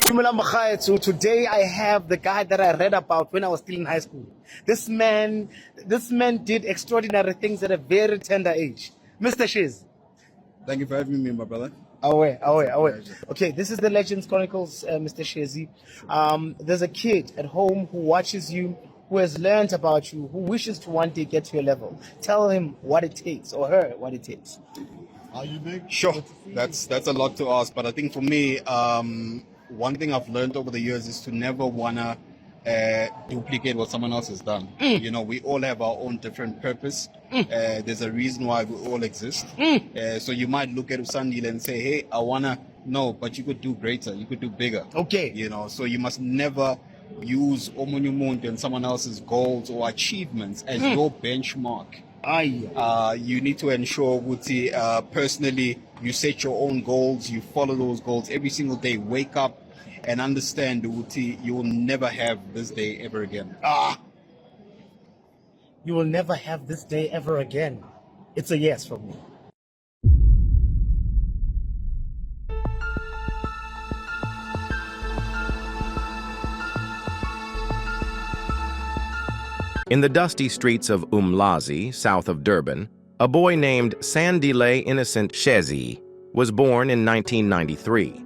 Today I have the guy that I read about when I was still in high school. This man did extraordinary things at a very tender age. Mr. Shezi. Thank you for having me, my brother. Away. Okay, this is the Legends Chronicles, Mr. Shezi. There's a kid at home who watches you, who has learned about you, who wishes to one day get to your level. Tell him what it takes, or her what it takes. Are you big? Sure. That's a lot to ask, but I think for me, one thing I've learned over the years is to never wanna duplicate what someone else has done. You know, we all have our own different purpose. There's a reason why we all exist. So you might look at Sandile and say, hey, I wanna no, but you could do greater, you could do bigger. Okay. You know, so you must never use omunye and someone else's goals or achievements as your benchmark. You need to ensure, Wuti, personally, you set your own goals, you follow those goals every single day. Wake up and understand, Wuti, you will never have this day ever again. You will never have this day ever again. It's a yes from me. In the dusty streets of Umlazi, south of Durban, a boy named Sandile Shezi was born in 1993.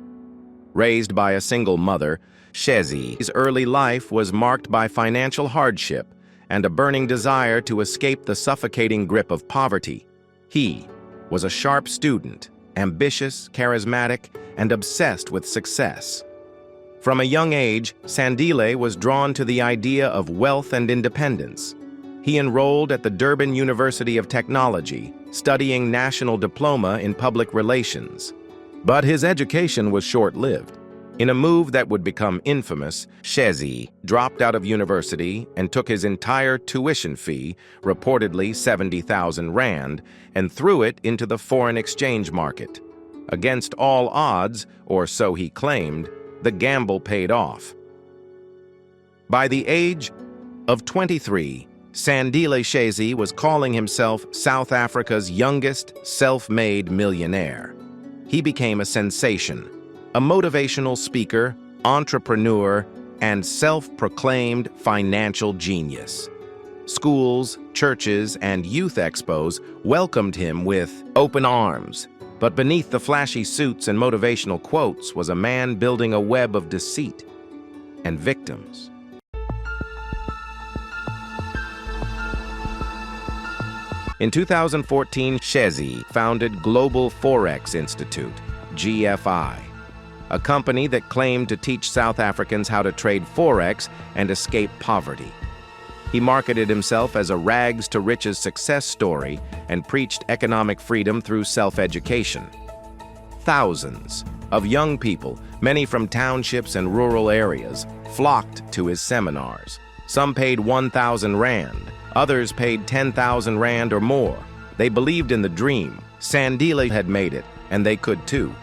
Raised by a single mother, Shezi's early life was marked by financial hardship and a burning desire to escape the suffocating grip of poverty. He was a sharp student, ambitious, charismatic, and obsessed with success. From a young age, Sandile was drawn to the idea of wealth and independence. He enrolled at the Durban University of Technology, studying National Diploma in Public Relations. But his education was short-lived. In a move that would become infamous, Shezi dropped out of university and took his entire tuition fee, reportedly 70,000 rand, and threw it into the foreign exchange market. Against all odds, or so he claimed, the gamble paid off. By the age of 23, Sandile Shezi was calling himself South Africa's youngest self-made millionaire. He became a sensation, a motivational speaker, entrepreneur, and self-proclaimed financial genius. Schools, churches, and youth expos welcomed him with open arms. But beneath the flashy suits and motivational quotes was a man building a web of deceit and victims. In 2014, Shezi founded Global Forex Institute, GFI, a company that claimed to teach South Africans how to trade Forex and escape poverty. He marketed himself as a rags-to-riches success story and preached economic freedom through self-education. Thousands of young people, many from townships and rural areas, flocked to his seminars. Some paid 1,000 rand, others paid 10,000 rand or more. They believed in the dream. Sandile had made it, and they could too.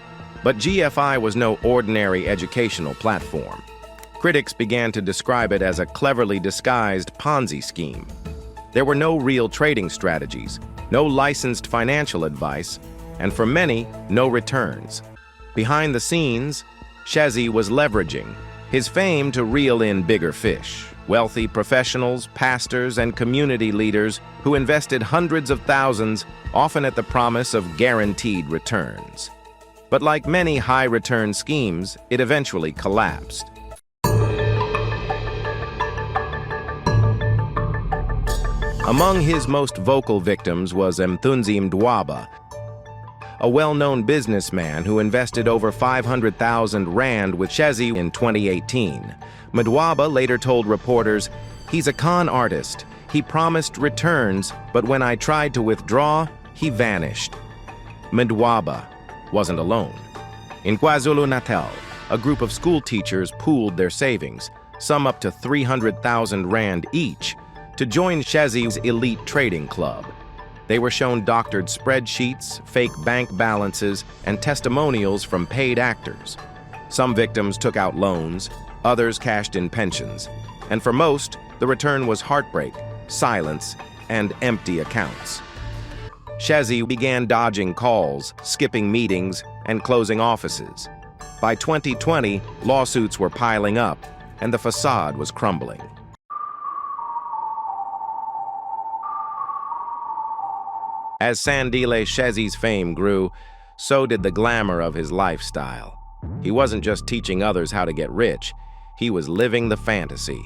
But GFI was no ordinary educational platform. Critics began to describe it as a cleverly disguised Ponzi scheme. There were no real trading strategies, no licensed financial advice, and for many, no returns. Behind the scenes, Shezi was leveraging his fame to reel in bigger fish, wealthy professionals, pastors, and community leaders who invested hundreds of thousands, often at the promise of guaranteed returns. But like many high-return schemes, it eventually collapsed. Among his most vocal victims was Mthunzi Mdwaba, a well-known businessman who invested over 500,000 rand with Shezi in 2018. Mdwaba later told reporters, "He's a con artist. He promised returns, but when I tried to withdraw, he vanished." Mdwaba wasn't alone. In KwaZulu-Natal, a group of school teachers pooled their savings, some up to 300,000 rand each, to join Shezi's elite trading club. They were shown doctored spreadsheets, fake bank balances, and testimonials from paid actors. Some victims took out loans, others cashed in pensions, and for most, the return was heartbreak, silence, and empty accounts. Shezi began dodging calls, skipping meetings, and closing offices. By 2020, lawsuits were piling up, and the facade was crumbling. As Sandile Shezi's fame grew, so did the glamour of his lifestyle. He wasn't just teaching others how to get rich, he was living the fantasy.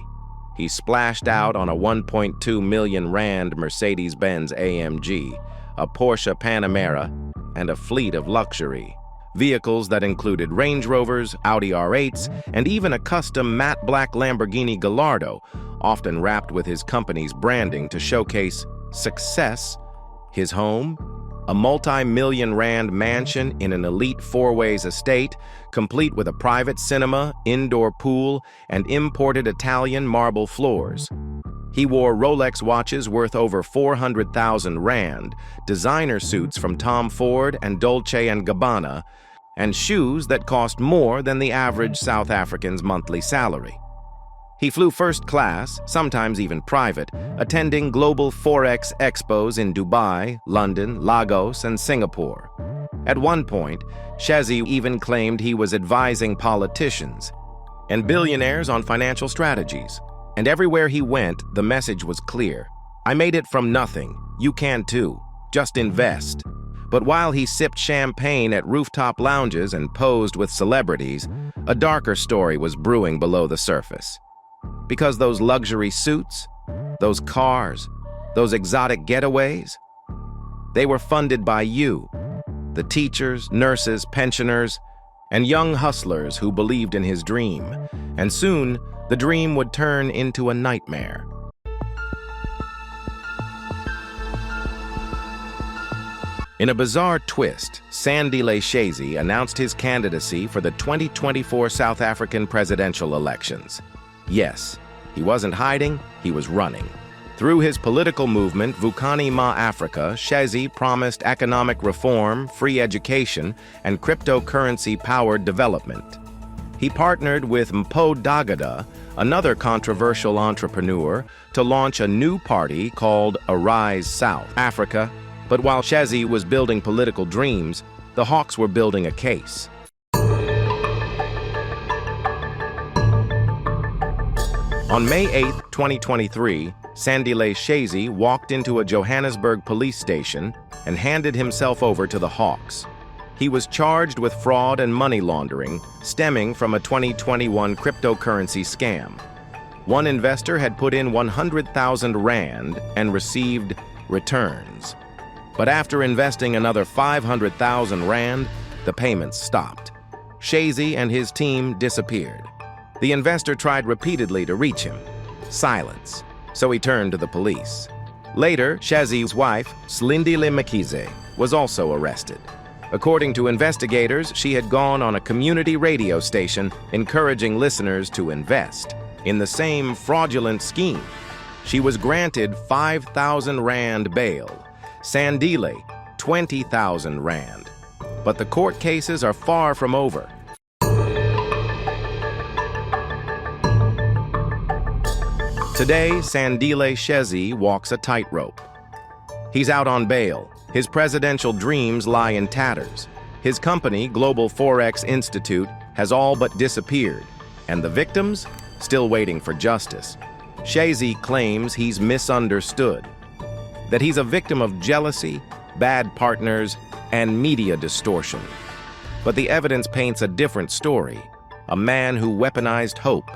He splashed out on a 1.2 million rand Mercedes-Benz AMG, a Porsche Panamera, and a fleet of luxury. Vehicles that included Range Rovers, Audi R8s, and even a custom matte black Lamborghini Gallardo, often wrapped with his company's branding to showcase success. His home? A multi-million rand mansion in an elite four-ways estate, complete with a private cinema, indoor pool, and imported Italian marble floors. He wore Rolex watches worth over 400,000 rand, designer suits from Tom Ford and Dolce & Gabbana, and shoes that cost more than the average South African's monthly salary. He flew first class, sometimes even private, attending global Forex expos in Dubai, London, Lagos, and Singapore. At one point, Shezi even claimed he was advising politicians and billionaires on financial strategies. And everywhere he went, the message was clear. I made it from nothing. You can too. Just invest. But while he sipped champagne at rooftop lounges and posed with celebrities, a darker story was brewing below the surface. Because those luxury suits, those cars, those exotic getaways, they were funded by you, the teachers, nurses, pensioners, and young hustlers who believed in his dream. And soon, the dream would turn into a nightmare. In a bizarre twist, Sandile Shezi announced his candidacy for the 2024 South African presidential elections. Yes, he wasn't hiding, he was running. Through his political movement, Vukani Ma Africa, Shezi promised economic reform, free education, and cryptocurrency-powered development. He partnered with Mpo Dagada, another controversial entrepreneur, to launch a new party called Arise South Africa. But while Shezi was building political dreams, the Hawks were building a case. On May 8, 2023, Sandile Shezi walked into a Johannesburg police station and handed himself over to the Hawks. He was charged with fraud and money laundering stemming from a 2021 cryptocurrency scam. One investor had put in 100,000 rand and received returns. But after investing another 500,000 rand, the payments stopped. Shezi and his team disappeared. The investor tried repeatedly to reach him. Silence. So he turned to the police. Later, Shezi's wife, Sandile Shezi, was also arrested. According to investigators, she had gone on a community radio station encouraging listeners to invest in the same fraudulent scheme. She was granted 5,000 rand bail, Sandile 20,000 rand. But the court cases are far from over. Today, Sandile Shezi walks a tightrope. He's out on bail. His presidential dreams lie in tatters. His company, Global Forex Institute, has all but disappeared, and the victims still waiting for justice. Shezi claims he's misunderstood, that he's a victim of jealousy, bad partners, and media distortion. But the evidence paints a different story, a man who weaponized hope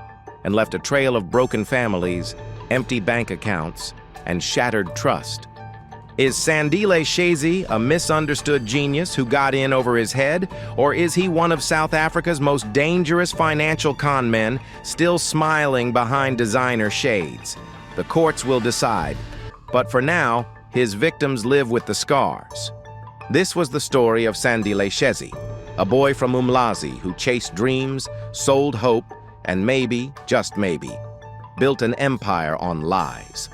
and left a trail of broken families, empty bank accounts, and shattered trust. Is Sandile Shezi a misunderstood genius who got in over his head, or is he one of South Africa's most dangerous financial con men, still smiling behind designer shades? The courts will decide, but for now, his victims live with the scars. This was the story of Sandile Shezi, a boy from Umlazi who chased dreams, sold hope, and maybe, just maybe, built an empire on lies.